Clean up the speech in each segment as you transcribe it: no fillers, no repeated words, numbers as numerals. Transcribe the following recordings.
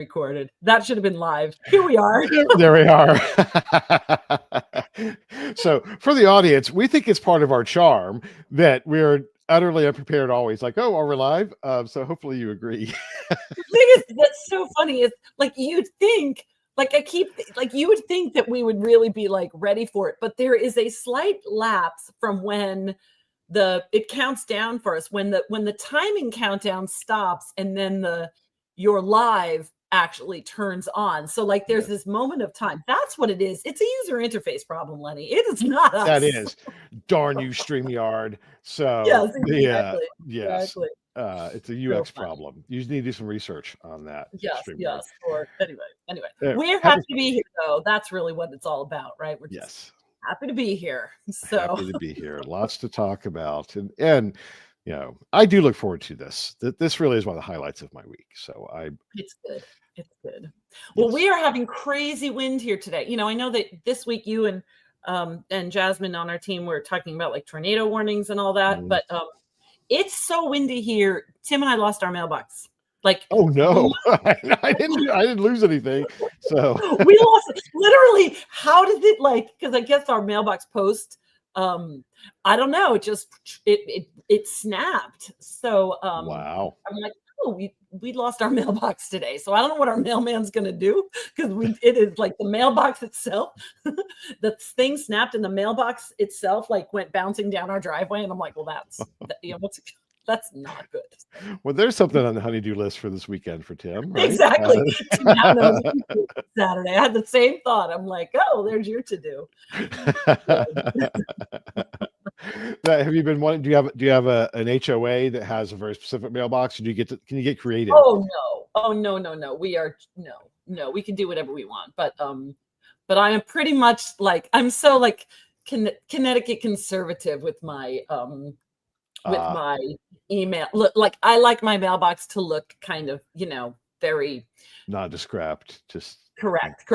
recorded. That should have been live. Here we are. There we are. So for the audience, we think it's part of our charm that we're utterly unprepared always. Like, oh, are we live? So hopefully you agree. The thing is, that's so funny. Is like you'd think, you would think that we would really be like ready for it, but there is a slight lapse from when it counts down for us, when the timing countdown stops and then your live actually turns on. So like there's this moment of time. That's what it is. It's a user interface problem, Lenny. It is not us. That is. Darn you, StreamYard. So yes, exactly. Yes. Exactly. It's a UX problem. You need to do some research on that. Yes. Or anyway. We're happy to be here though. That's really what it's all about, right? We're just happy to be here. So happy to be here. Lots to talk about. And you know, I do look forward to this. This really is one of the highlights of my week. So it's good. It's good. Well, we are having crazy wind here today. You know, I know that this week you and Jasmine on our team were talking about like tornado warnings and all that, but it's so windy here. Tim and I lost our mailbox. Like, oh no, I didn't lose anything. So we lost it. Literally. How did it because I guess our mailbox post, I don't know, it snapped. So wow. I'm like, oh, we lost our mailbox today. So I don't know what our mailman's gonna do, because it is like the mailbox itself, the thing snapped and the mailbox itself like went bouncing down our driveway. And I'm like, well, that's not good. Well, there's something on the honeydew list for this weekend for Tim. Right? Exactly. Saturday. I had the same thought. I'm like, oh, there's your to-do. Have you been wanting? Do you have an HOA that has a very specific mailbox? Can you get creative? Oh no. We can do whatever we want. But I am pretty much like, I'm so like Connecticut conservative with my my email. Look, like I like my mailbox to look kind of, very nondescript, just correct.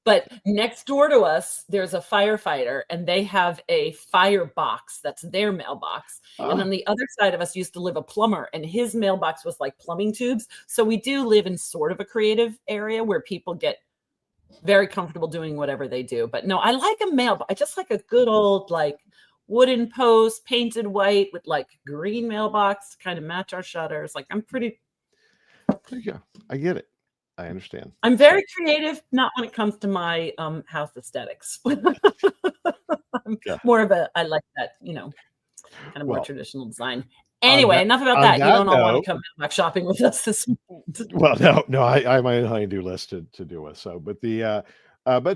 But next door to us, there's a firefighter and they have a firebox that's their mailbox. And on the other side of us used to live a plumber and his mailbox was like plumbing tubes. So we do live in sort of a creative area where people get very comfortable doing whatever they do. But no, I like a mailbox. I just like a good old like wooden post painted white with like green mailbox to kind of match our shutters. Like I'm pretty. There you go. I get it. I understand. I'm very creative, not when it comes to my house aesthetics. More of I like that, kind of more traditional design. Anyway, enough about that. You don't all want to come back shopping with us this week. Well, no, I have my honeydew list to deal with. So, but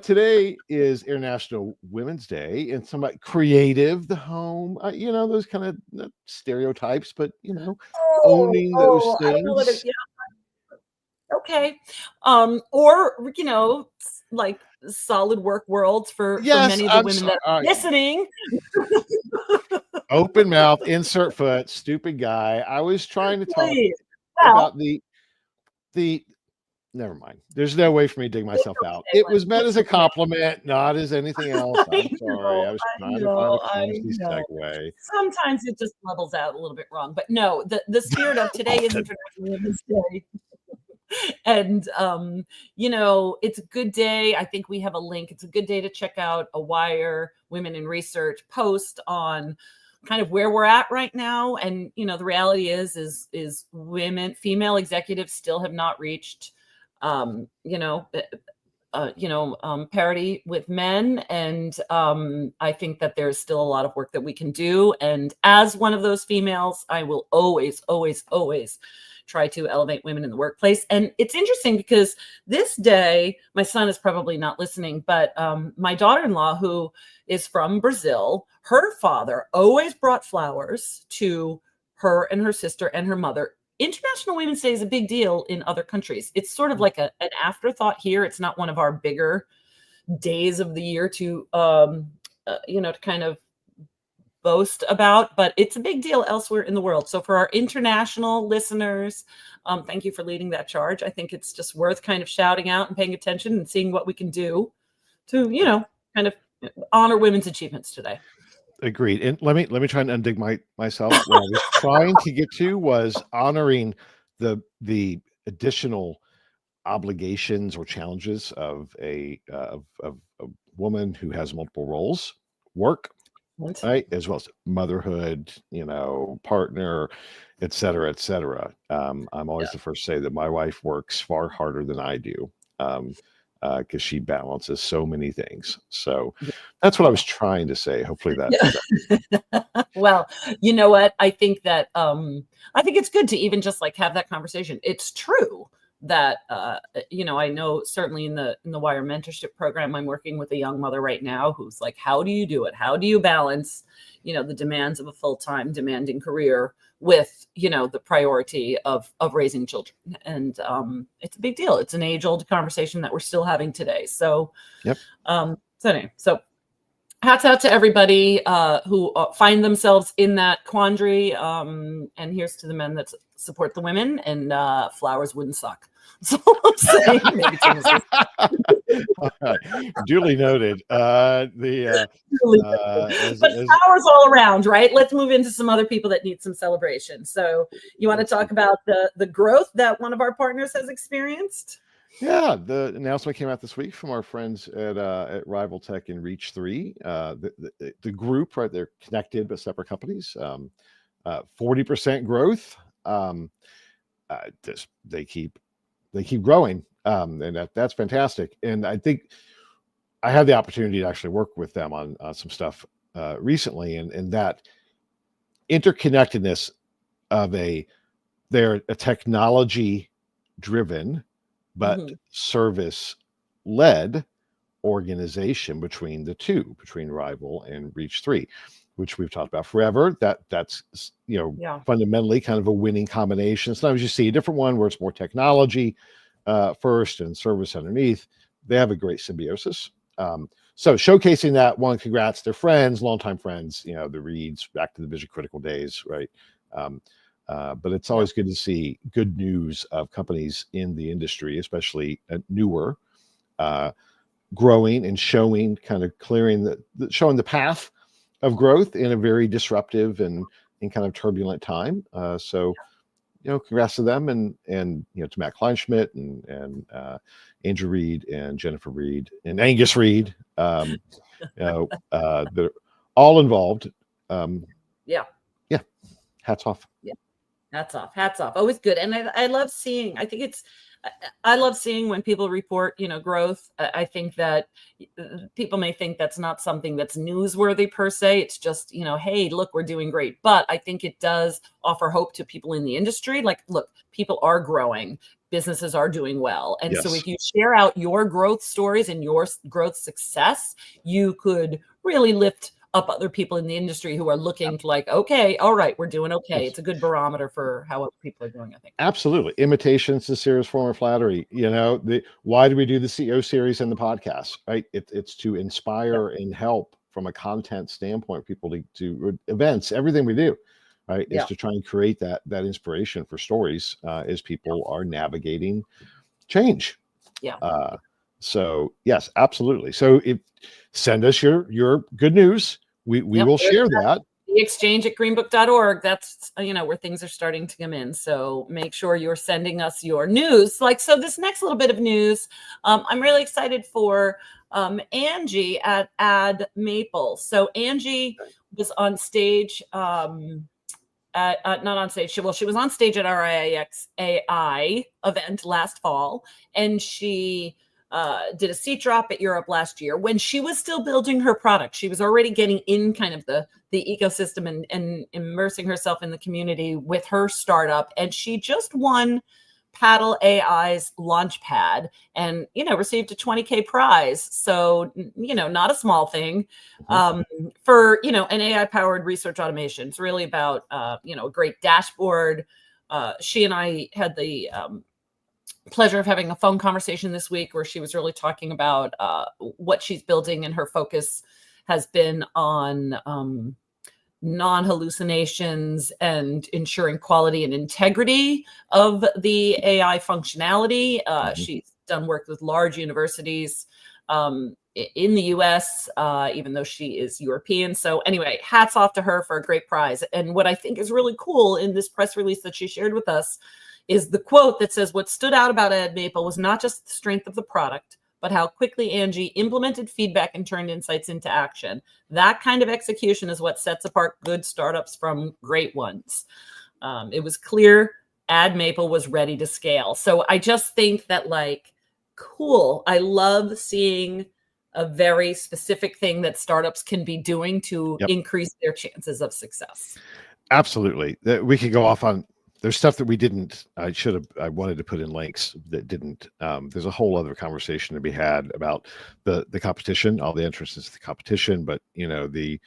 today is International Women's Day, and somebody creative, the home, those kind of stereotypes, but owning those things. Okay. Or, like solid work worlds for many of the women that are listening. Open mouth, insert foot, stupid guy. I was trying to talk about the never mind. There's no way for me to dig myself out. It was meant as a compliment, not as anything else. I'm sorry. I was trying to find a clumsy segue. Sometimes it just levels out a little bit wrong. But no, the spirit of today is International Women's Day. And, it's a good day. I think we have a link. It's a good day to check out a Wire Women in Research post on kind of where we're at right now. And, the reality is female executives still have not reached, parity with men. And I think that there's still a lot of work that we can do. And as one of those females, I will always, always, always try to elevate women in the workplace. And it's interesting because this day, my son is probably not listening, but my daughter-in-law, who is from Brazil, her father always brought flowers to her and her sister and her mother. International Women's Day is a big deal in other countries. It's sort of like an afterthought here. It's not one of our bigger days of the year to kind of boast about, but it's a big deal elsewhere in the world. So for our international listeners, thank you for leading that charge. I think it's just worth kind of shouting out and paying attention and seeing what we can do to, kind of honor women's achievements today. Agreed. And let me try and undig myself. What I was trying to get to was honoring the additional obligations or challenges of a woman who has multiple roles, work, right, as well as motherhood, partner, et cetera, et cetera. I'm always the first to say that my wife works far harder than I do, because she balances so many things. So that's what I was trying to say. Hopefully that. Well, you know what? I think that I think it's good to even just like have that conversation. It's true that I know certainly in the Wire mentorship program, I'm working with a young mother right now who's like, how do you do it? How do you balance, the demands of a full-time demanding career with, the priority of raising children? And it's a big deal. It's an age-old conversation that we're still having today. So, Yep. So hats out to everybody who find themselves in that quandary. And here's to the men that support the women, and flowers wouldn't suck. So I'm saying, maybe duly noted. But flowers all around, right? Let's move into some other people that need some celebration. So you want to talk about the growth that one of our partners has experienced? Yeah, the announcement came out this week from our friends at Rival Tech and Reach3. The group, right? They're connected but separate companies. 40% growth. They keep growing, and that's fantastic. And I think I had the opportunity to actually work with them on some stuff recently, and that interconnectedness of they're a technology driven but service-led organization between Rival and Reach3, which we've talked about forever. That's fundamentally kind of a winning combination. Sometimes you see a different one where it's more technology first and service underneath. They have a great symbiosis. So showcasing that one, congrats. They're friends, longtime friends, the Reeds back to the Vision Critical days, right? But it's always good to see good news of companies in the industry, especially newer, growing and showing showing the path of growth in a very disruptive and kind of turbulent time. So congrats to them and to Matt Kleinschmidt and Andrew Reed and Jennifer Reed and Angus Reed. They're all involved. Hats off. Hats off. Always good. And I love seeing, I love seeing when people report, growth. I think that people may think that's not something that's newsworthy per se. It's just, hey, look, we're doing great. But I think it does offer hope to people in the industry. Like, look, people are growing. Businesses are doing well. And so if you share out your growth stories and your growth success, you could really lift up other people in the industry who are looking like, okay, all right, we're doing okay. It's a good barometer for how other people are doing, I think. Absolutely. Imitation, sincerest form of flattery. Why do we do the CEO series and the podcast, right? It's to inspire and help from a content standpoint, people to events, everything we do, right? Is to try and create that inspiration for stories as people are navigating change. So yes, absolutely. So send us your good news. We will share that. The exchange at greenbook.org. That's, where things are starting to come in. So make sure you're sending us your news. So this next little bit of news, I'm really excited for Angie at AddMaple. So Angie was on stage, not on stage. She was on stage at our IIEX AI event last fall, and she did a seat drop at Europe last year when she was still building her product. She was already getting in kind of the ecosystem and immersing herself in the community with her startup. And she just won Paddle AI's Launchpad and, received a $20K prize. So, not a small thing for, an AI powered research automation. It's really about, a great dashboard. She and I had the pleasure of having a phone conversation this week where she was really talking about what she's building, and her focus has been on non-hallucinations and ensuring quality and integrity of the AI functionality. She's done work with large universities in the US, even though she is European. So anyway, hats off to her for a great prize. And what I think is really cool in this press release that she shared with us is the quote that says, "What stood out about AddMaple was not just the strength of the product, but how quickly Angie implemented feedback and turned insights into action. That kind of execution is what sets apart good startups from great ones." It was clear AddMaple was ready to scale. So I just think that, like, cool. I love seeing a very specific thing that startups can be doing to increase their chances of success. Absolutely. We could go off on, there's stuff that we didn't, I wanted to put in links that didn't. There's a whole other conversation to be had about the competition, all the entrants to the competition, but the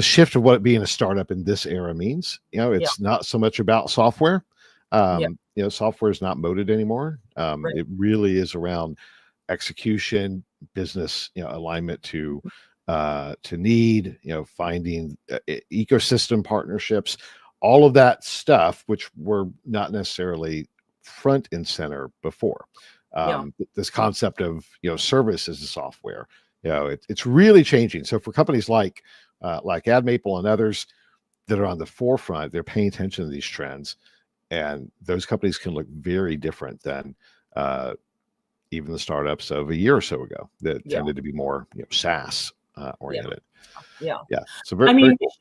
shift of what being a startup in this era means. It's not so much about software. Software is not moated anymore. It really is around execution, business, alignment to need, finding ecosystem partnerships, all of that stuff, which were not necessarily front and center before. This concept of, service as a software, it's really changing. So for companies like AddMaple and others that are on the forefront, they're paying attention to these trends, and those companies can look very different than even the startups of a year or so ago that tended to be more, SaaS oriented. So very cool.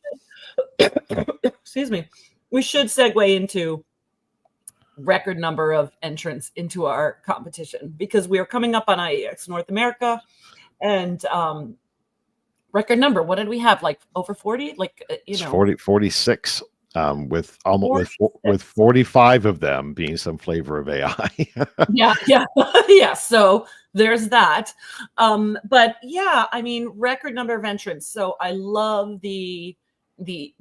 Excuse me. We should segue into record number of entrants into our competition, because we are coming up on IIEX North America, and record number. What did we have? Like over 40? Like it's 46. With almost with 45 of them being some flavor of AI. Yeah. So there's that. But yeah, I mean, record number of entrants. So I love the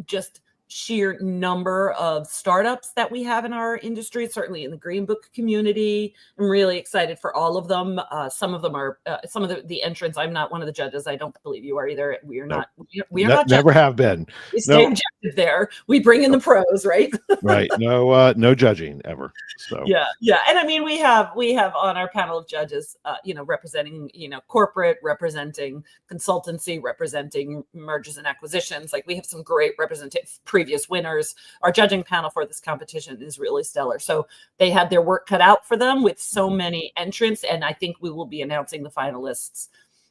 just sheer number of startups that we have in our industry, certainly in the Green Book community. I'm really excited for all of them. Some of them are some of the entrants. I'm not one of the judges. I don't believe you are either. We are not. We are not. Never have been. We stay objective there. We bring in the pros, right? Right. No judging ever. So yeah. And I mean, we have on our panel of judges, representing, corporate, representing consultancy, representing mergers and acquisitions. Like, we have some great representative previous winners. Our judging panel for this competition is really stellar. So they had their work cut out for them with so many entrants, and I think we will be announcing the finalists.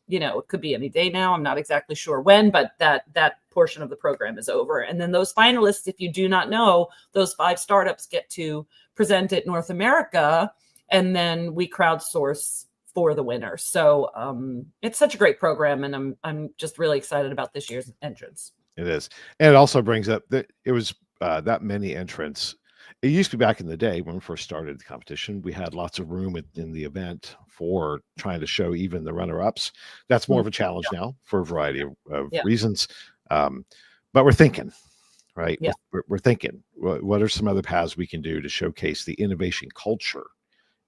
It could be any day now. I'm not exactly sure when, but that portion of the program is over. And then those finalists, if you do not know, those 5 startups get to present at North America, and then we crowdsource for the winner. So it's such a great program, and I'm just really excited about this year's entrance. It is. And it also brings up that it was that many entrants. It used to be back in the day when we first started the competition, we had lots of room in the event for trying to show even the runner-ups. That's more of a challenge now for a variety of reasons. But we're thinking, right? Yeah. We're thinking, what are some other paths we can do to showcase the innovation culture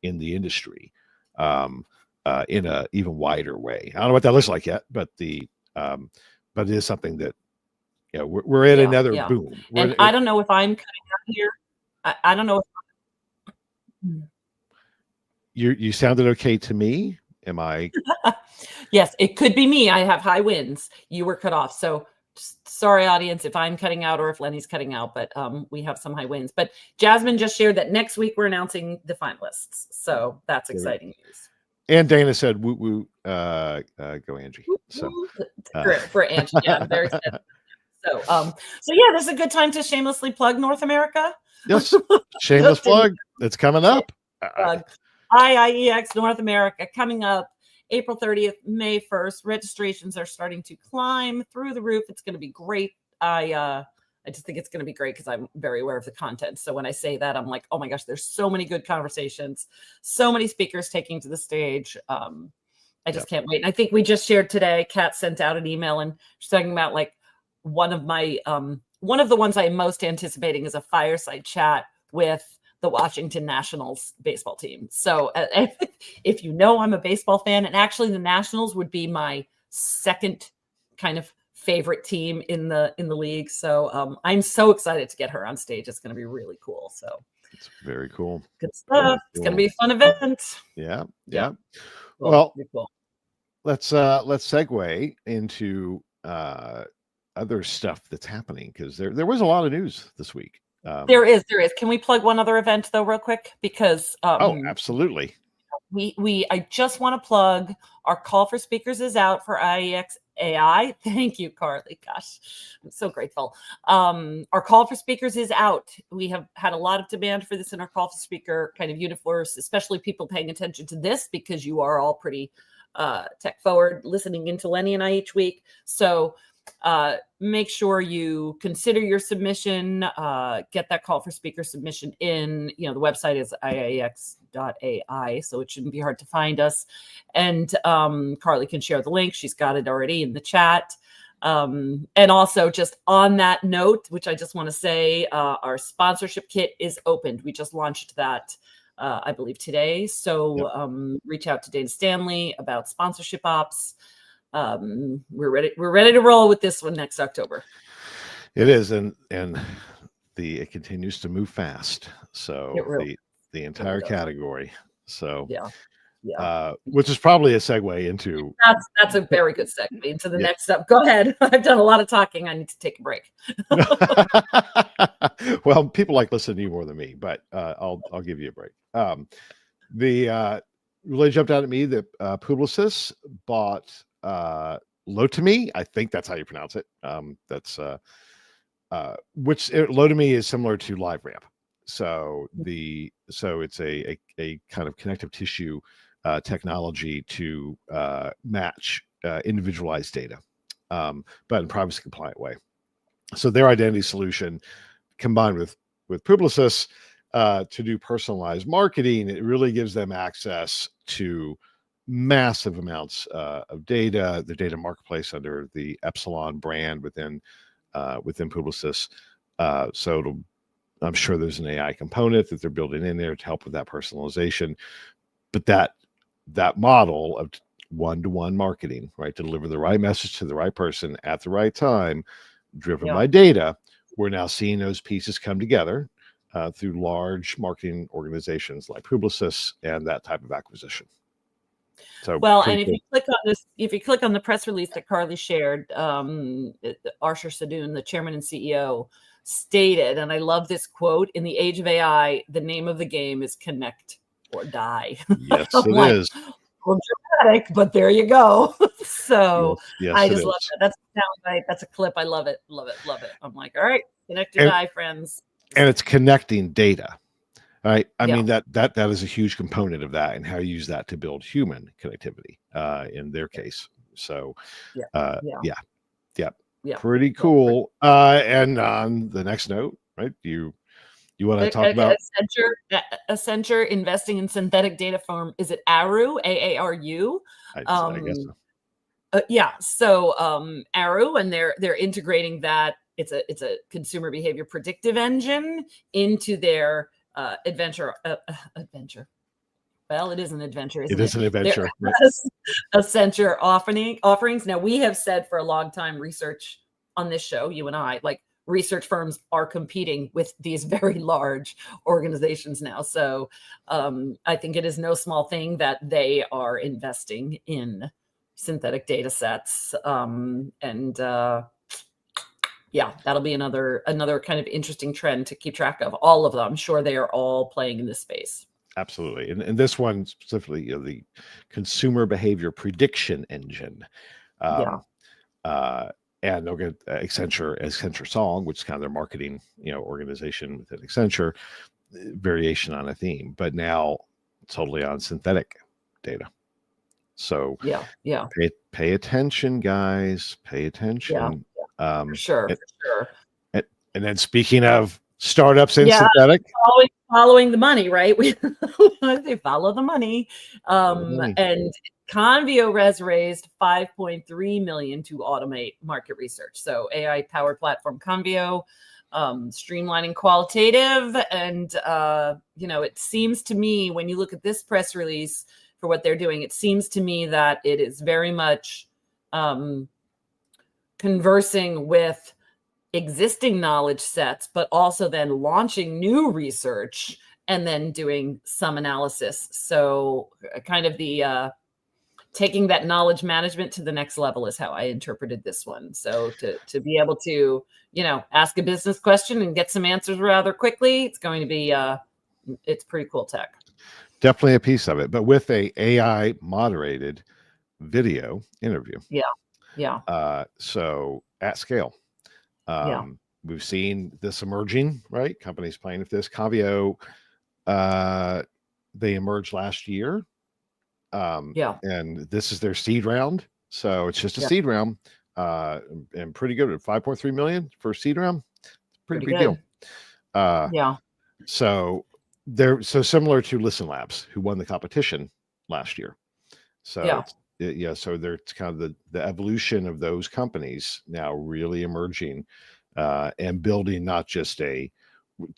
in the industry in a even wider way? I don't know what that looks like yet, but it is something that, we're in another boom. And I don't know if I'm cutting out here. I don't know if you sounded okay to me. Am I? Yes, it could be me. I have high winds. You were cut off. So sorry, audience, if I'm cutting out or if Lenny's cutting out, but we have some high winds. But Jasmine just shared that next week we're announcing the finalists. So that's exciting news. And Dana said, woo, woo, go Angie. So for Angie, yeah, very excited. So yeah, this is a good time to shamelessly plug North America. Yes, shameless plug. It's coming up. IIEX North America coming up April 30th, May 1st. Registrations are starting to climb through the roof. It's going to be great. I just think it's going to be great because I'm very aware of the content. So when I say that, I'm like, oh my gosh, there's so many good conversations, so many speakers taking to the stage. I just can't wait. And I think we just shared today, Kat sent out an email and she's talking about, like, one of the ones I'm most anticipating is a fireside chat with the Washington Nationals baseball team. So if I'm a baseball fan, and actually the Nationals would be my second kind of favorite team in the league. So I'm so excited to get her on stage. It's going to be really cool. So it's very cool. Good stuff. Cool. It's going to be a fun event. Yeah. Cool. Well, cool. let's segue into other stuff that's happening, because there was a lot of news this week. There is. Can we plug one other event though, real quick? Because oh, absolutely. I just want to plug our call for speakers is out for IIEX AI. Thank you, Carly. Gosh, I'm so grateful. Our call for speakers is out. We have had a lot of demand for this in our call for speaker kind of universe, especially people paying attention to this because you are all pretty tech forward, listening into Lenny and I each week. So make sure you consider your submission, get that call for speaker submission in. You know, the website is IIEX.ai, so it shouldn't be hard to find us. And Carly can share the link. She's got it already in the chat. And also just on that note, which I just want to say, our sponsorship kit is opened. We just launched that, I believe today. So reach out to Dana Stanley about sponsorship ops. We're ready to roll with this one next October. It is, and it continues to move fast. So the entire category. So which is probably a segue into that's a very good segue into the next step. Go ahead. I've done a lot of talking. I need to take a break. Well, people like listening to you more than me, but I'll give you a break. Really jumped out at me that Publicis bought Lotame. I think that's how you pronounce it. Which Lotame is similar to LiveRamp. So it's a kind of connective tissue technology to match individualized data, but in privacy compliant way. So their identity solution combined with Publicis to do personalized marketing, it really gives them access to massive amounts of data, the data marketplace under the Epsilon brand within Publicis. So I'm sure there's an AI component that they're building in there to help with that personalization. But that model of one-to-one marketing, right, to deliver the right message to the right person at the right time, driven by data, we're now seeing those pieces come together through large marketing organizations like Publicis and that type of acquisition. So and if you click on this, if you click on the press release that Carly shared, Arshar Sadoun, the chairman and CEO, stated, and I love this quote: "In the age of AI, the name of the game is connect or die." Yes, it is. Well, dramatic, but there you go. So yes, I just love that. That's a soundbite. That's a clip. I love it. Love it. Love it. I'm like, all right, connect or die, friends. And it's connecting data. Right. I mean, that is a huge component of that and how you use that to build human connectivity in their case. So, pretty cool. And on the next note, right, you want to talk about Accenture investing in synthetic data firm. Is it Aru? AARU? I guess so. So Aru, and they're integrating that. It's a consumer behavior predictive engine into their adventure. Well, it is an adventure. Isn't it is an adventure. Accenture offerings. Now, we have said for a long time, research on this show, you and I, like research firms are competing with these very large organizations now. So I think it is no small thing that they are investing in synthetic data sets. That'll be another kind of interesting trend to keep track of. All of them, I'm sure they are all playing in this space. Absolutely. And this one specifically, the consumer behavior prediction engine. And they'll get Accenture Song, which is kind of their marketing, organization within Accenture, variation on a theme, but now totally on synthetic data. So pay attention, guys. Pay attention. For sure. And then speaking of startups in synthetic, following the money, right? They follow the money. And Convio has raised $5.3 million to automate market research. So AI powered platform Convio, streamlining qualitative. And it seems to me, when you look at this press release for what they're doing, it seems to me that it is very much conversing with existing knowledge sets, but also then launching new research and then doing some analysis. So kind of the taking that knowledge management to the next level is how I interpreted this one. So to be able to, ask a business question and get some answers rather quickly, it's going to be, it's pretty cool tech. Definitely a piece of it, but with a AI moderated video interview. Yeah. So at scale. We've seen this emerging, right? Companies playing with this. Cavio, they emerged last year. And this is their seed round. So it's just a seed round. And pretty good at 5.3 million for seed round. Pretty big deal. So they're similar to Listen Labs, who won the competition last year. So so they're kind of the evolution of those companies now really emerging and building not just to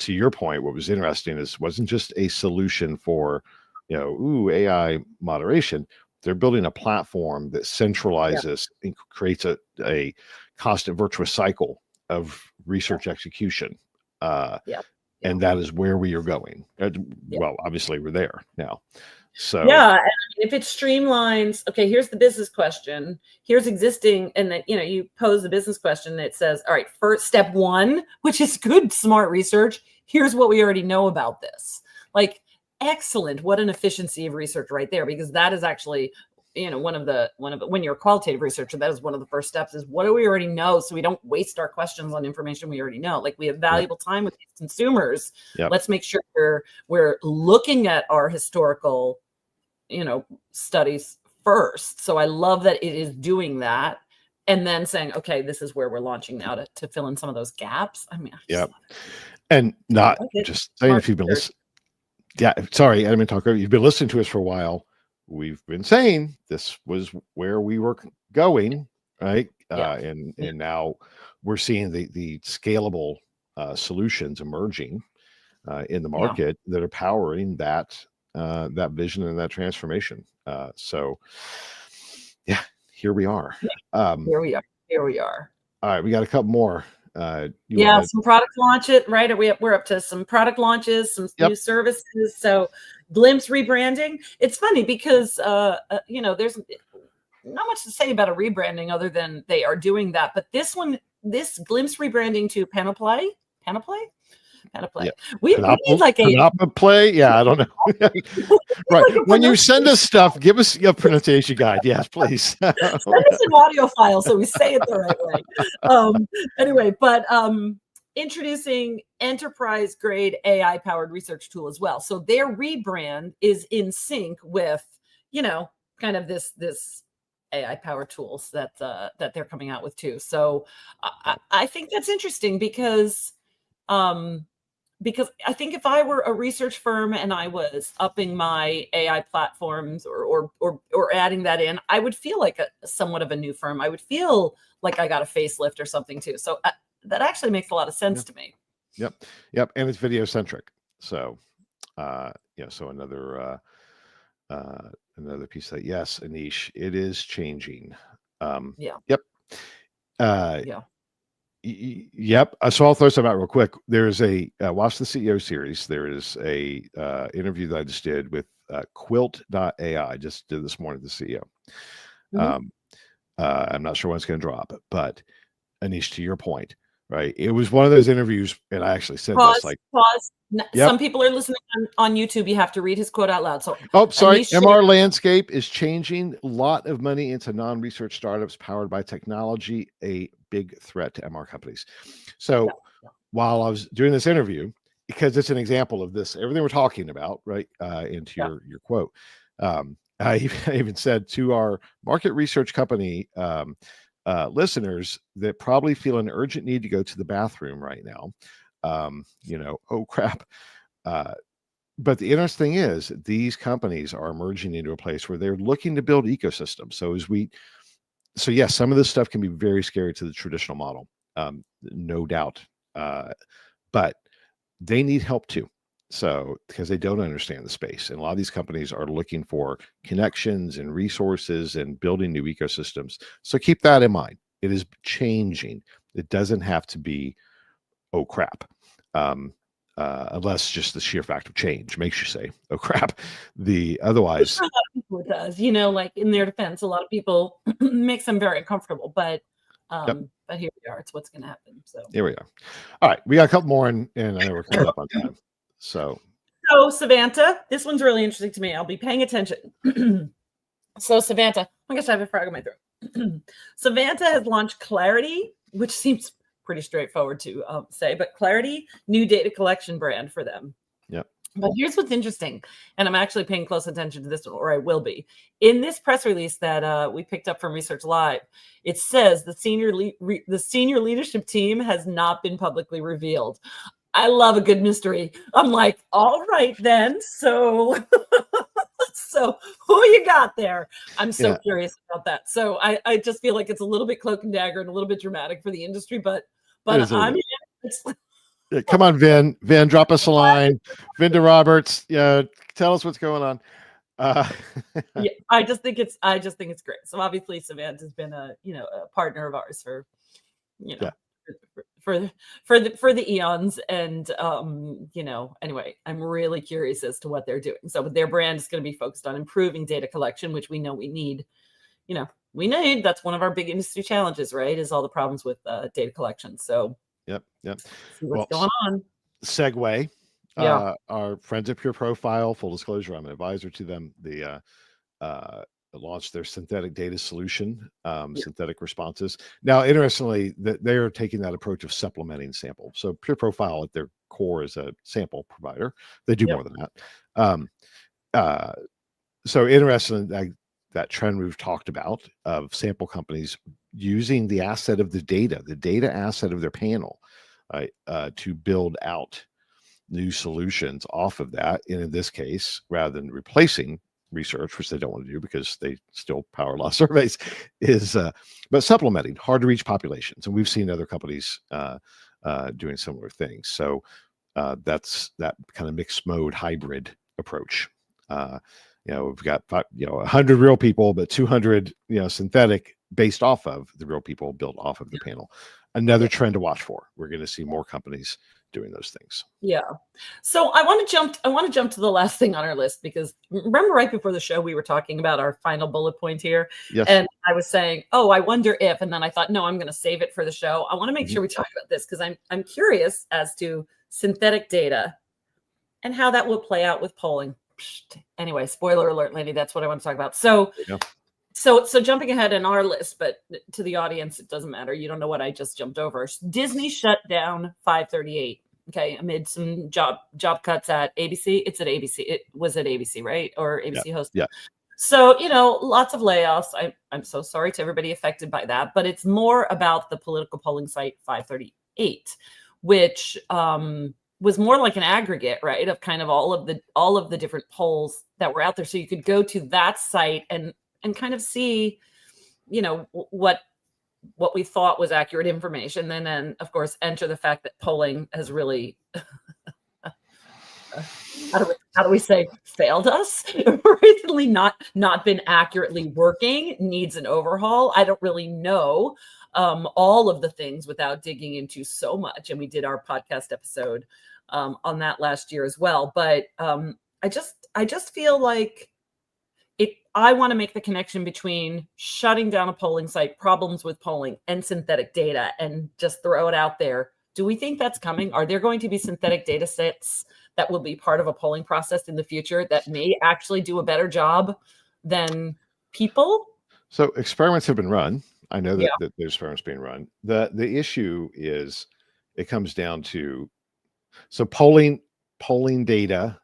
your point, what was interesting is wasn't just a solution for AI moderation. They're building a platform that centralizes and creates a constant virtuous cycle of research execution. And that is where we are going. Well, obviously we're there now. So and if it streamlines, okay, here's the business question, here's existing, and then you pose the business question that says, all right, first step one, which is good, smart research, here's what we already know about this. Like, excellent. What an efficiency of research right there, because that is actually, one of the when you're a qualitative researcher, that is one of the first steps, is what do we already know, so we don't waste our questions on information we already know. Like, we have valuable time with these consumers. Let's make sure we're looking at our historical studies first. So I love that it is doing that, and then saying, okay, this is where we're launching now to fill in some of those gaps. I mean, and not just saying, if you've been listening, sorry, I didn't talk over. You've been listening to us for a while. We've been saying this was where we were going, right? And now we're seeing the scalable solutions emerging in the market that are powering that vision and that transformation. So here we are. Here we are. All right, we got a couple more. Some product launches, right? We're up to some product launches, some new services. So Glimpse rebranding. It's funny because there's not much to say about a rebranding other than they are doing that. But this Glimpse rebranding to Panoply. We need like a Panoply. Yeah, I don't know. Right. When you send us stuff, give us a pronunciation guide. Yes, please. Send us an audio file so we say it the right way. Anyway, but introducing enterprise grade AI powered research tool as well. So their rebrand is in sync with, kind of this AI powered tools that they're coming out with too. So I think that's interesting because I think if I were a research firm and I was upping my AI platforms or adding that in, I would feel like somewhat of a new firm. I would feel like I got a facelift or something too. So that actually makes a lot of sense to me. Yep. And it's video centric. So, so another piece that, yes, Anish, it is changing. Yep. So I'll throw some out real quick. There's a Watch the CEO series. There is a interview that I just did with quilt.ai. I just did this morning, the CEO. I'm not sure when it's going to drop, but Anish, to your point, right? It was one of those interviews, and I actually said pause. Some people are listening on YouTube. You have to read his quote out loud. So, sorry. MR landscape is changing. A lot of money into non-research startups powered by technology. A big threat to MR companies. So, while I was doing this interview, because it's an example of this, everything we're talking about, right? Into your quote. I even said to our market research company listeners that probably feel an urgent need to go to the bathroom right now. Oh crap. But the interesting thing is these companies are emerging into a place where they're looking to build ecosystems. So yes, some of this stuff can be very scary to the traditional model, no doubt. But they need help too. So because they don't understand the space, and a lot of these companies are looking for connections and resources and building new ecosystems. So keep that in mind. It is changing. It doesn't have to be, oh crap. unless just the sheer fact of change makes you say, "Oh crap." Otherwise, a lot of people it does. You know, like in their defense, a lot of people makes them very uncomfortable. But yep. here we are. It's what's going to happen. So Here we are. All right, we got a couple more, and I know we're coming up on time. So Savanta, this one's really interesting to me. I'll be paying attention. So Savanta, oh my gosh, I have a frog in my throat. Savanta has launched Clarity, which seems pretty straightforward to say, but Clarity, new data collection brand for them. Yep. But here's what's interesting, and I'm actually paying close attention to this, or I will be. In this press release that we picked up from Research Live, it says the senior leadership team has not been publicly revealed. I love a good mystery. I'm like, all right then. So, so who you got there? I'm so curious about that. So I just feel like it's a little bit cloak and dagger and a little bit dramatic for the industry, but I'm yeah, come on, Vin. Vin, drop us a line. Vinda Roberts, tell us what's going on. Yeah, I just think it's great. So obviously Savant has been a partner of ours for for the eons, and anyway, I'm really curious as to what they're doing. So their brand is going to be focused on improving data collection, which we know we need. That's one of our big industry challenges, right? Is all the problems with data collection. So yep. See what's going on. Segue. Our friends at Pure Profile, full disclosure, I'm an advisor to them. They launched their synthetic data solution, synthetic responses. Now, interestingly, they are taking that approach of supplementing sample. So Pure Profile at their core is a sample provider. They do more than that. So interesting that trend we've talked about of sample companies using the asset of the data asset of their panel, to build out new solutions off of that. And in this case, rather than replacing research, which they don't want to do because they still power law surveys, but supplementing hard to reach populations. And we've seen other companies doing similar things. So that's that kind of mixed mode hybrid approach. We've got 100 real people, but 200 synthetic based off of the real people built off of the panel. Another trend to watch for. We're going to see more companies doing those things. Yeah. So I want to jump to the last thing on our list, because remember right before the show we were talking about our final bullet point here. Yes. And I was saying, oh, I wonder if, and then I thought, no, I'm going to save it for the show. I want to make sure we talk about this because I'm curious as to synthetic data and how that will play out with polling. Anyway, spoiler alert, lady, that's what I want to talk about. So So jumping ahead in our list, but to the audience, it doesn't matter. You don't know what I just jumped over. Disney shut down 538. Okay, amid some job cuts at ABC. It's at ABC. It was at ABC, right? Or ABC host. Yeah. So, lots of layoffs. I'm so sorry to everybody affected by that, but it's more about the political polling site 538, which was more like an aggregate, right, of kind of all of the different polls that were out there. So you could go to that site and kind of see, what we thought was accurate information. And then, of course, enter the fact that polling has really, how do we say, failed us? Recently not been accurately working, needs an overhaul. I don't really know all of the things without digging into so much. And we did our podcast episode on that last year as well. But I just feel like I want to make the connection between shutting down a polling site, problems with polling, and synthetic data, and just throw it out there. Do we think that's coming? Are there going to be synthetic data sets that will be part of a polling process in the future that may actually do a better job than people? So experiments have been run. I know that there's experiments being run. The issue is it comes down to, so polling data,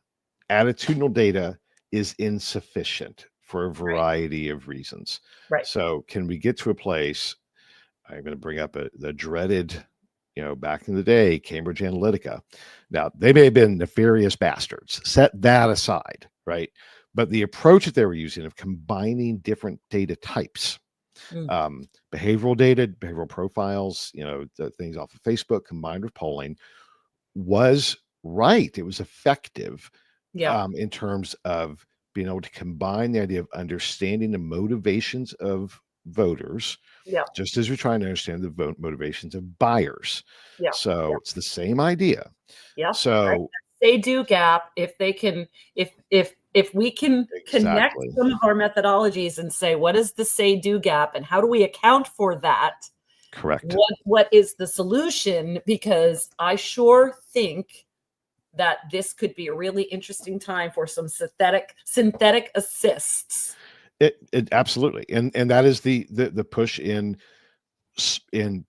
attitudinal data is insufficient for a variety of reasons. Right. So can we get to a place, I'm going to bring up the dreaded, back in the day, Cambridge Analytica. Now, they may have been nefarious bastards. Set that aside, right? But the approach that they were using of combining different data types, behavioral data, behavioral profiles, the things off of Facebook combined with polling was right. It was effective in terms of being able to combine the idea of understanding the motivations of voters, just as we're trying to understand the vote motivations of buyers. So it's the same idea. So right. They do gap if they can, if we can connect some of our methodologies and say, what is the say do gap and how do we account for that? Correct. What is the solution? Because I sure think that this could be a really interesting time for some synthetic assists. It absolutely. And that is the push in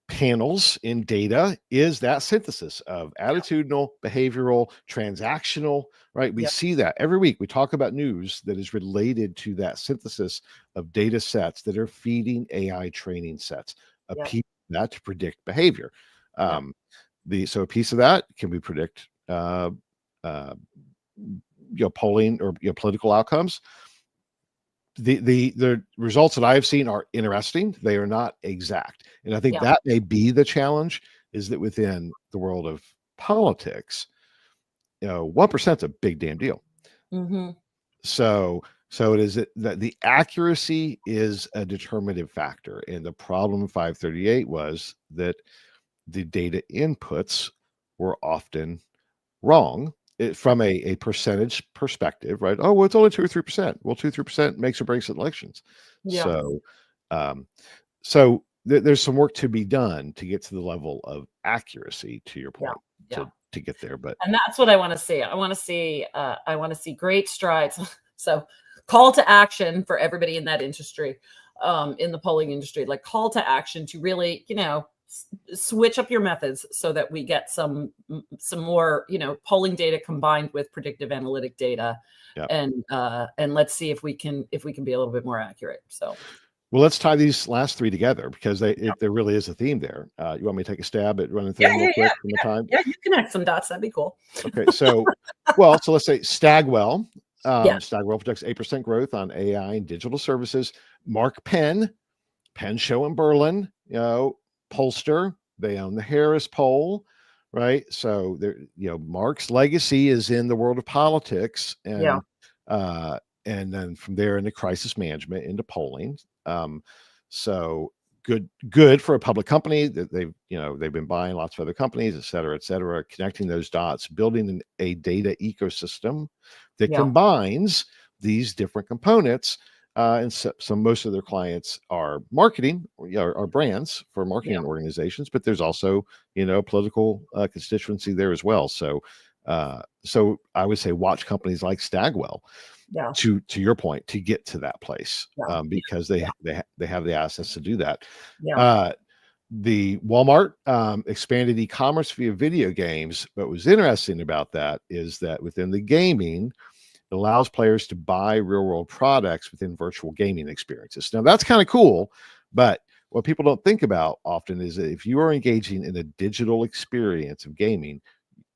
panels, in data, is that synthesis of attitudinal, behavioral, transactional, right? We see that every week. We talk about news that is related to that synthesis of data sets that are feeding AI training sets, a piece of that to predict behavior. So a piece of that can we predict polling or political outcomes. The results that I've seen are interesting. They are not exact. And I think that may be the challenge, is that within the world of politics, 1% is a big damn deal. So it is that the accuracy is a determinative factor. And the problem 538 was that the data inputs were often wrong. From a percentage perspective, right? Oh, well, it's only 2 or 3%. Well, 2 or 3% makes or breaks elections. So there's some work to be done to get to the level of accuracy, to your point, to get there. And that's what I want to see. I want to see great strides. So call to action for everybody in that industry, in the polling industry, like call to action to really, switch up your methods so that we get some more, polling data combined with predictive analytic data, and let's see if we can be a little bit more accurate. So, well, let's tie these last three together, because there really is a theme there. You want me to take a stab at running through them real quick from the time? Yeah, you connect some dots. That'd be cool. Okay, so so let's say Stagwell. Stagwell projects 8% growth on AI and digital services. Mark Penn Show in Berlin, pollster. They own the Harris poll, right? So Mark's legacy is in the world of politics, and then from there into crisis management, into polling. So good for a public company that they've been buying lots of other companies, et cetera, connecting those dots, building a data ecosystem that combines these different components. And most of their clients are marketing, are brands for marketing organizations, but there's also, political constituency there as well. So I would say watch companies like Stagwell, to your point, to get to that place, because they have the assets to do that. The Walmart expanded e-commerce via video games. What was interesting about that is that within the gaming, it allows players to buy real-world products within virtual gaming experiences. Now, that's kind of cool, but what people don't think about often is that if you are engaging in a digital experience of gaming,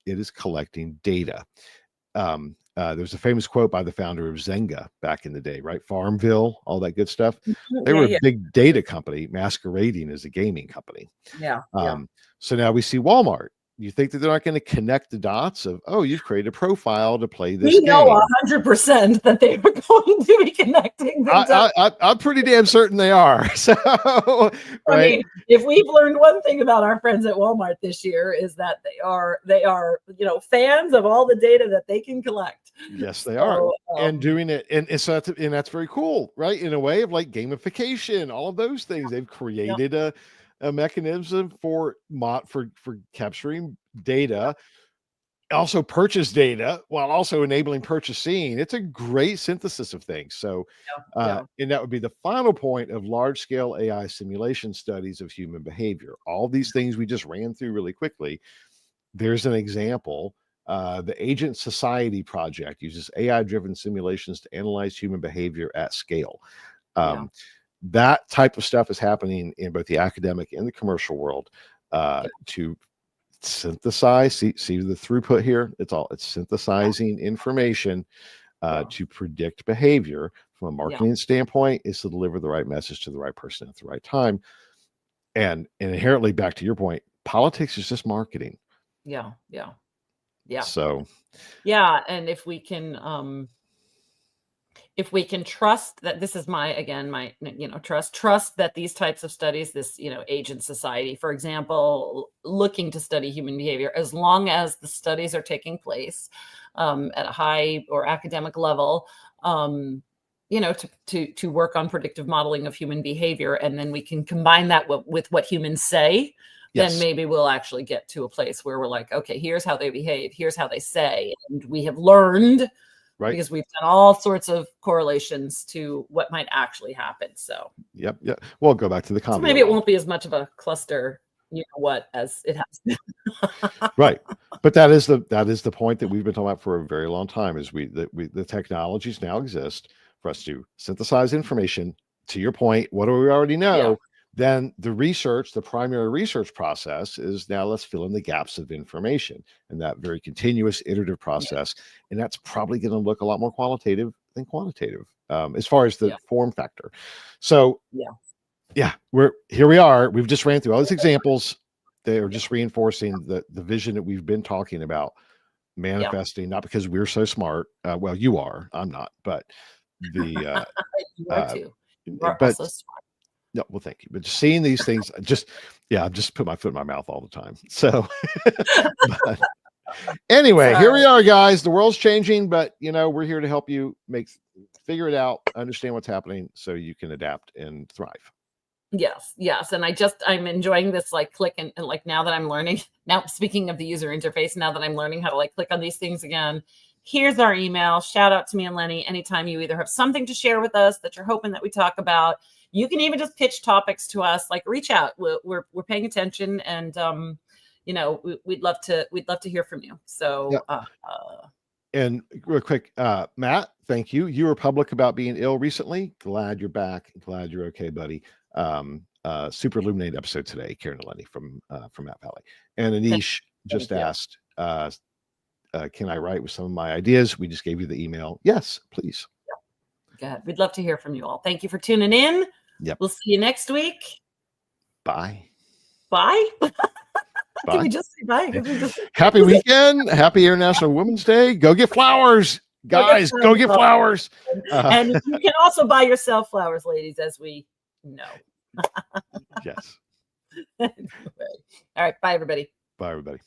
it is collecting data. There's a famous quote by the founder of Zynga back in the day, right? Farmville, all that good stuff. They were a big data company masquerading as a gaming company. So now we see Walmart. You think that they're not going to connect the dots of, oh, you've created a profile to play this game. We know 100% that they are going to be connecting. I'm pretty damn certain they are. So, right? I mean, if we've learned one thing about our friends at Walmart this year, is that they are fans of all the data that they can collect. Yes, they are, and doing it, and that's very cool, right? In a way of like gamification, all of those things. They've created a mechanism for capturing data, also purchase data, while also enabling purchasing. It's a great synthesis of things. So, and that would be the final point of large-scale AI simulation studies of human behavior. All these things we just ran through really quickly. There's an example. The Agent Society project uses AI-driven simulations to analyze human behavior at scale. That type of stuff is happening in both the academic and the commercial world, to synthesize. See the throughput here. It's synthesizing information to predict behavior from a marketing standpoint, is to deliver the right message to the right person at the right time. And inherently, back to your point, politics is just marketing. So and if we can if we can trust that, this is my trust that these types of studies, this, agent society, for example, looking to study human behavior, as long as the studies are taking place at a high or academic level, to work on predictive modeling of human behavior, and then we can combine that with what humans say, then maybe we'll actually get to a place where we're like, okay, here's how they behave, here's how they say, and we have learned. Right. Because we've done all sorts of correlations to what might actually happen. So, yep. We'll go back to the so maybe it won't be as much of a cluster, as it has been. Right. But that is the point that we've been talking about for a very long time, is the technologies now exist for us to synthesize information. To your point, what do we already know? Yeah. Then the primary research process is, now let's fill in the gaps of information, and that very continuous iterative process. Yeah. And that's probably going to look a lot more qualitative than quantitative, as far as the form factor. So here we are. We've just ran through all these examples. They are just reinforcing the vision that we've been talking about manifesting, not because we're so smart. Well, you are, I'm not, but you are too. You are also smart. No, well, thank you. But just seeing these things, I just put my foot in my mouth all the time. So, but anyway, here we are, guys. The world's changing, but we're here to help you figure it out, understand what's happening, so you can adapt and thrive. Yes. And I'm enjoying this click and now that I'm learning. Now, speaking of the user interface, now that I'm learning how to click on these things again. Here's our email. Shout out to me and Lenny. Anytime you either have something to share with us that you're hoping that we talk about, you can even just pitch topics to us. Reach out. We're paying attention, and we'd love to hear from you. So, and real quick, Matt, thank you. You were public about being ill recently. Glad you're back. Glad you're okay, buddy. Super illuminated episode today, Karen and Lenny from Matt Valley. And Anish just asked, can I write with some of my ideas? We just gave you the email. Yes, please. Good. We'd love to hear from you all. Thank you for tuning in. Yep. We'll see you next week. Bye. Bye. Bye. Can we just say bye? Happy weekend. Happy International Women's Day. Go get flowers. Guys, go get flowers. And you can also buy yourself flowers, ladies, as we know. Yes. Anyway. All right. Bye, everybody. Bye, everybody.